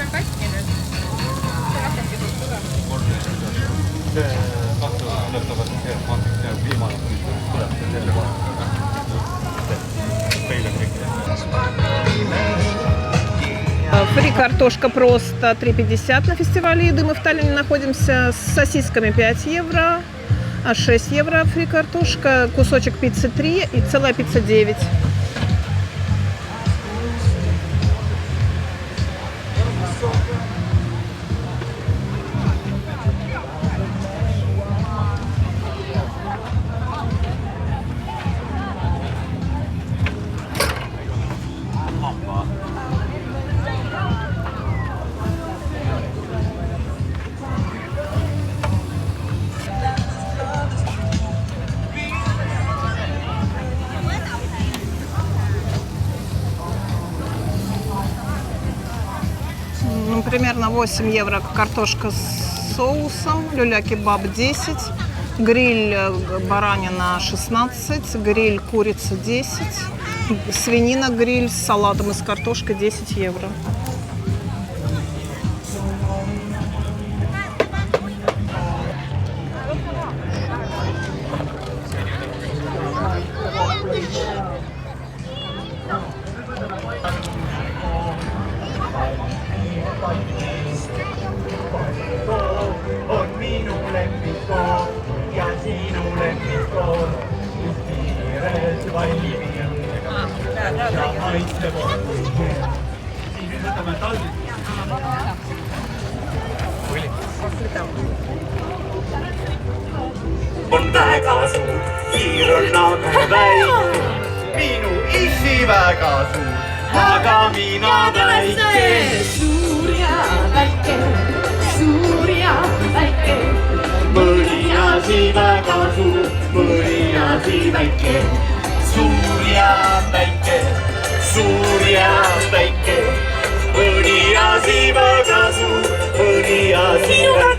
on katki nüüd. See hakkaski suht tugevalt. See kahtu lõpetavad see maastik, see on viimane, kui tuleb see selle kohta. Peile trikki. Фри картошка просто 3,50 на фестивале еды. Мы в Таллине находимся. С сосисками 5 евро, а 6 евро фри картошка. Кусочек пиццы 3 и целая пицца 9. Примерно 8 евро картошка с соусом, люля-кебаб 10, гриль баранина 16, гриль курица 10, свинина гриль с салатом из картошки 10 евро. On minu lemmikool ja sinu lemmikool, kus kiires valmib ja maitseb kui hea. Siis nüüd võtame talvist. On väga suur, siir on nagu väike, minu issi väga suur, aga mina väike. Suur ja väike, suur ja väike. Mõni asi väga suur, mõni asi väike. Suur ja väike, suur ja väike. Mõni asi väga suur, mõni asi väike.